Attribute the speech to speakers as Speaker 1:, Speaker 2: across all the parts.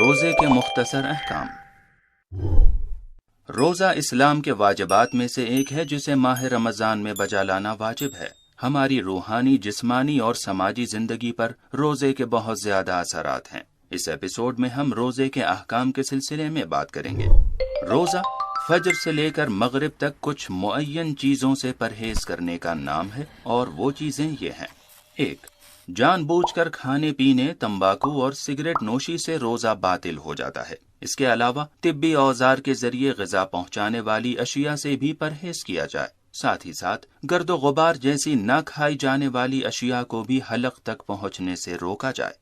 Speaker 1: روزے کے مختصر احکام۔ روزہ اسلام کے واجبات میں سے ایک ہے جسے ماہ رمضان میں بجا لانا واجب ہے۔ ہماری روحانی، جسمانی اور سماجی زندگی پر روزے کے بہت زیادہ اثرات ہیں۔ اس ایپیسوڈ میں ہم روزے کے احکام کے سلسلے میں بات کریں گے۔ روزہ فجر سے لے کر مغرب تک کچھ معین چیزوں سے پرہیز کرنے کا نام ہے، اور وہ چیزیں یہ ہیں: 1. جان بوجھ کر کھانے پینے، تمباکو اور سگریٹ نوشی سے روزہ باطل ہو جاتا ہے۔ اس کے علاوہ طبی اوزار کے ذریعے غذا پہنچانے والی اشیاء سے بھی پرہیز کیا جائے۔ ساتھ ہی ساتھ گرد و غبار جیسی نہ کھائی جانے والی اشیاء کو بھی حلق تک پہنچنے سے روکا جائے۔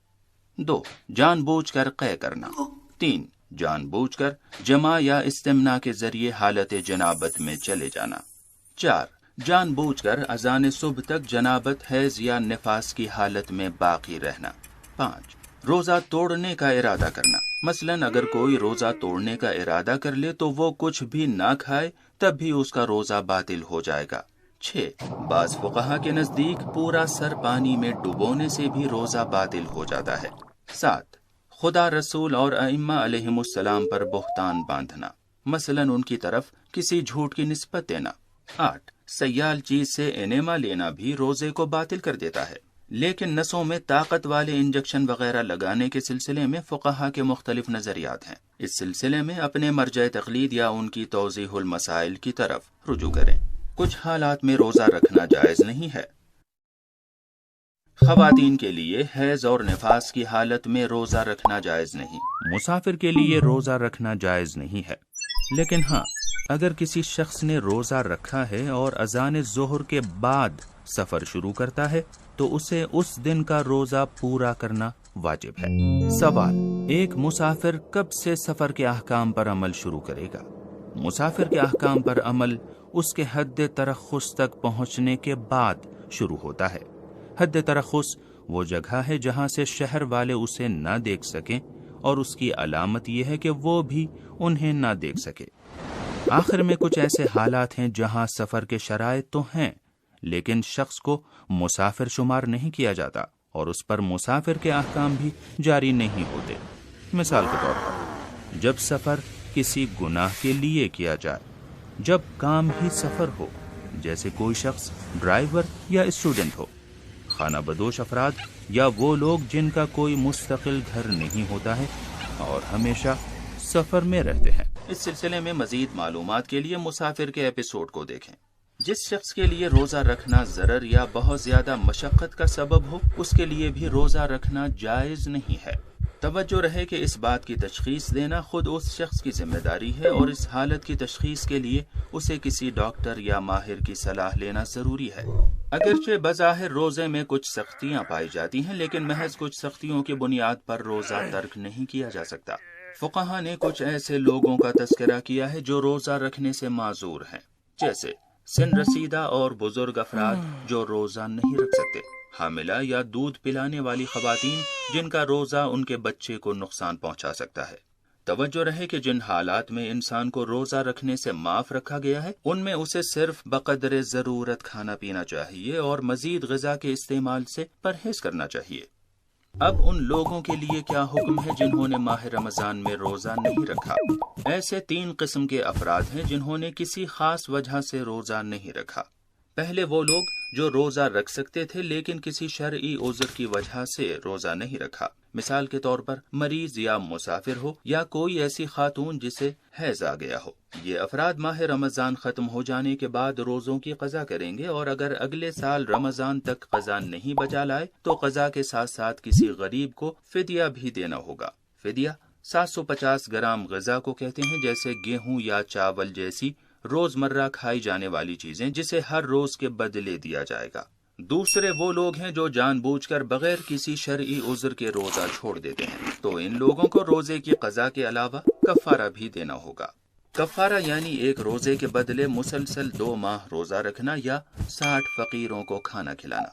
Speaker 1: 2. جان بوجھ کر قے کرنا۔ 3. جان بوجھ کر جماع یا استمنا کے ذریعے حالت جنابت میں چلے جانا۔ 4. جان بوجھ کر اذان صبح تک جنابت، حیض یا نفاس کی حالت میں باقی رہنا۔ 5. روزہ توڑنے کا ارادہ کرنا۔ مثلاً اگر کوئی روزہ توڑنے کا ارادہ کر لے تو وہ کچھ بھی نہ کھائے تب بھی اس کا روزہ باطل ہو جائے گا۔ 6. بعض فقہا کے نزدیک پورا سر پانی میں ڈبونے سے بھی روزہ باطل ہو جاتا ہے۔ 7. خدا، رسول اور ائمہ علیہم السلام پر بہتان باندھنا، مثلاً ان کی طرف کسی جھوٹ کی نسبت دینا۔ 8. سیال چیز سے انیما لینا بھی روزے کو باطل کر دیتا ہے، لیکن نسوں میں طاقت والے انجیکشن وغیرہ لگانے کے سلسلے میں فقہا کے مختلف نظریات ہیں۔ اس سلسلے میں اپنے مرجع تقلید یا ان کی توضیح المسائل کی طرف رجوع کریں۔ کچھ حالات میں روزہ رکھنا جائز نہیں ہے۔ خواتین کے لیے حیض اور نفاس کی حالت میں روزہ رکھنا جائز نہیں۔ مسافر کے لیے روزہ رکھنا جائز نہیں ہے، لیکن ہاں، اگر کسی شخص نے روزہ رکھا ہے اور اذان ظہر کے بعد سفر شروع کرتا ہے تو اسے اس دن کا روزہ پورا کرنا واجب ہے۔ سوال: ایک مسافر کب سے سفر کے احکام پر عمل شروع کرے گا؟ مسافر کے احکام پر عمل اس کے حد ترخص تک پہنچنے کے بعد شروع ہوتا ہے۔ حد ترخص وہ جگہ ہے جہاں سے شہر والے اسے نہ دیکھ سکیں، اور اس کی علامت یہ ہے کہ وہ بھی انہیں نہ دیکھ سکے۔ آخر میں کچھ ایسے حالات ہیں جہاں سفر کے شرائط تو ہیں، لیکن شخص کو مسافر شمار نہیں کیا جاتا، اور اس پر مسافر کے احکام بھی جاری نہیں ہوتے۔ مثال کے طور پر، جب سفر کسی گناہ کے لیے کیا جائے، جب کام ہی سفر ہو، جیسے کوئی شخص ڈرائیور یا اسٹوڈنٹ ہو، خانہ بدوش افراد یا وہ لوگ جن کا کوئی مستقل گھر نہیں ہوتا ہے اور ہمیشہ سفر میں رہتے ہیں۔ اس سلسلے میں مزید معلومات کے لیے مسافر کے ایپیسوڈ کو دیکھیں۔ جس شخص کے لیے روزہ رکھنا ضرر یا بہت زیادہ مشقت کا سبب ہو، اس کے لیے بھی روزہ رکھنا جائز نہیں ہے۔ توجہ رہے کہ اس بات کی تشخیص دینا خود اس شخص کی ذمہ داری ہے، اور اس حالت کی تشخیص کے لیے اسے کسی ڈاکٹر یا ماہر کی صلاح لینا ضروری ہے۔ اگرچہ بظاہر روزے میں کچھ سختیاں پائی جاتی ہیں، لیکن محض کچھ سختیوں کی بنیاد پر روزہ ترک نہیں کیا جا سکتا۔ فقہا نے کچھ ایسے لوگوں کا تذکرہ کیا ہے جو روزہ رکھنے سے معذور ہیں، جیسے سن رسیدہ اور بزرگ افراد جو روزہ نہیں رکھ سکتے، حاملہ یا دودھ پلانے والی خواتین جن کا روزہ ان کے بچے کو نقصان پہنچا سکتا ہے۔ توجہ رہے کہ جن حالات میں انسان کو روزہ رکھنے سے معاف رکھا گیا ہے، ان میں اسے صرف بقدر ضرورت کھانا پینا چاہیے اور مزید غذا کے استعمال سے پرہیز کرنا چاہیے۔ اب ان لوگوں کے لیے کیا حکم ہے جنہوں نے ماہ رمضان میں روزہ نہیں رکھا؟ ایسے 3 قسم کے افراد ہیں جنہوں نے کسی خاص وجہ سے روزہ نہیں رکھا۔ پہلے وہ لوگ جو روزہ رکھ سکتے تھے لیکن کسی شرعی عذر کی وجہ سے روزہ نہیں رکھا، مثال کے طور پر مریض یا مسافر ہو، یا کوئی ایسی خاتون جسے حیض آ گیا ہو۔ یہ افراد ماہ رمضان ختم ہو جانے کے بعد روزوں کی قضا کریں گے، اور اگر اگلے سال رمضان تک قضا نہیں بچا لائے تو قضا کے ساتھ ساتھ کسی غریب کو فدیہ بھی دینا ہوگا۔ فدیہ 750 گرام غذا کو کہتے ہیں، جیسے گیہوں یا چاول جیسی روزمرہ کھائی جانے والی چیزیں، جسے ہر روز کے بدلے دیا جائے گا۔ دوسرے وہ لوگ ہیں جو جان بوجھ کر بغیر کسی شرعی عذر کے روزہ چھوڑ دیتے ہیں، تو ان لوگوں کو روزے کی قضا کے علاوہ کفارہ بھی دینا ہوگا۔ کفارہ یعنی ایک روزے کے بدلے مسلسل 2 ماہ روزہ رکھنا یا 60 فقیروں کو کھانا کھلانا۔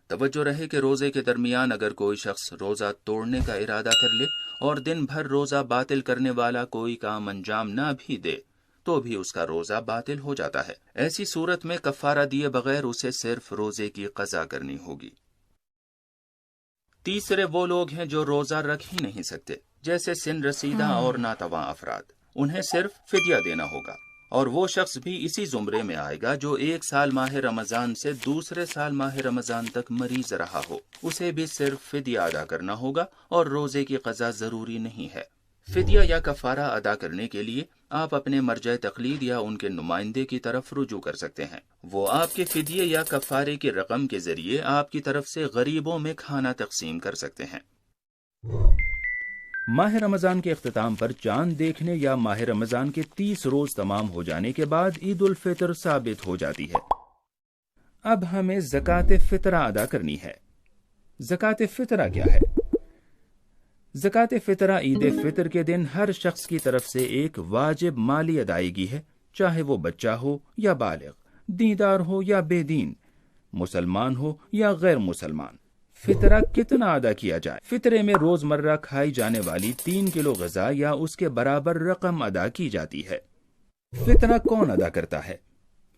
Speaker 1: توجہ رہے کہ روزے کے درمیان اگر کوئی شخص روزہ توڑنے کا ارادہ کر لے اور دن بھر روزہ باطل کرنے والا کوئی کام انجام نہ بھی دے تو بھی اس کا روزہ باطل ہو جاتا ہے۔ ایسی صورت میں کفارہ دیے بغیر اسے صرف روزے کی قضا کرنی ہوگی۔ تیسرے وہ لوگ ہیں جو روزہ رکھ ہی نہیں سکتے، جیسے سن رسیدہ اور ناتواں افراد، انہیں صرف فدیہ دینا ہوگا، اور وہ شخص بھی اسی زمرے میں آئے گا جو ایک سال ماہ رمضان سے دوسرے سال ماہ رمضان تک مریض رہا ہو، اسے بھی صرف فدیہ ادا کرنا ہوگا اور روزے کی قضا ضروری نہیں ہے۔ فدیہ یا کفارہ ادا کرنے کے لیے آپ اپنے مرجع تقلید یا ان کے نمائندے کی طرف رجوع کر سکتے ہیں۔ وہ آپ کے فدیے یا کفارے کی رقم کے ذریعے آپ کی طرف سے غریبوں میں کھانا تقسیم کر سکتے ہیں۔ ماہ رمضان کے اختتام پر چاند دیکھنے یا ماہ رمضان کے 30 روز تمام ہو جانے کے بعد عید الفطر ثابت ہو جاتی ہے۔ اب ہمیں زکوٰۃ فطرہ ادا کرنی ہے۔ زکوٰۃ فطرہ کیا ہے؟ زکوٰۃ فطرہ عید فطر کے دن ہر شخص کی طرف سے ایک واجب مالی ادائیگی ہے، چاہے وہ بچہ ہو یا بالغ، دیندار ہو یا بے دین، مسلمان ہو یا غیر مسلمان۔ فطرہ کتنا ادا کیا جائے؟ فطرے میں روزمرہ کھائی جانے والی 3 کلو غذا یا اس کے برابر رقم ادا کی جاتی ہے۔ فطرہ کون ادا کرتا ہے؟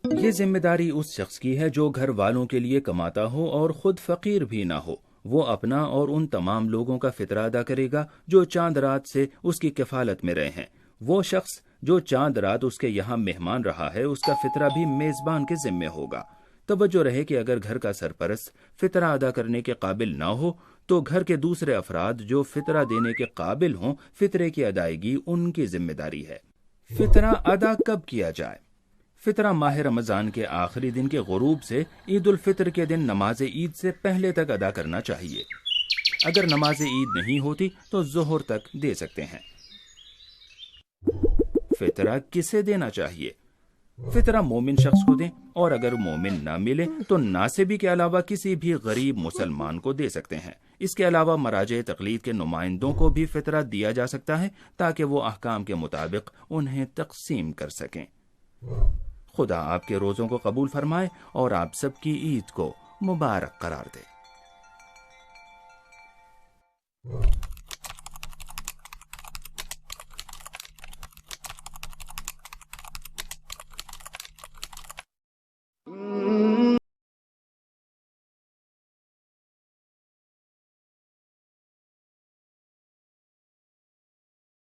Speaker 1: یہ ذمہ داری اس شخص کی ہے جو گھر والوں کے لیے کماتا ہو اور خود فقیر بھی نہ ہو۔ وہ اپنا اور ان تمام لوگوں کا فطرہ ادا کرے گا جو چاند رات سے اس کی کفالت میں رہے ہیں۔ وہ شخص جو چاند رات اس کے یہاں مہمان رہا ہے، اس کا فطرہ بھی میزبان کے ذمے ہوگا۔ توجہ رہے کہ اگر گھر کا سرپرست فطرہ ادا کرنے کے قابل نہ ہو تو گھر کے دوسرے افراد جو فطرہ دینے کے قابل ہوں، فطرے کی ادائیگی ان کی ذمہ داری ہے۔ فطرہ ادا کب کیا جائے؟ فطرہ ماہ رمضان کے آخری دن کے غروب سے عید الفطر کے دن نماز عید سے پہلے تک ادا کرنا چاہیے۔ اگر نماز عید نہیں ہوتی تو ظہر تک دے سکتے ہیں۔ فطرہ کسے دینا چاہیے؟ فطرہ مومن شخص کو دیں، اور اگر مومن نہ ملے تو ناصبی کے علاوہ کسی بھی غریب مسلمان کو دے سکتے ہیں۔ اس کے علاوہ مراجع تقلید کے نمائندوں کو بھی فطرہ دیا جا سکتا ہے تاکہ وہ احکام کے مطابق انہیں تقسیم کر سکیں۔ خدا آپ کے روزوں کو قبول فرمائے اور آپ سب کی عید کو مبارک قرار دے۔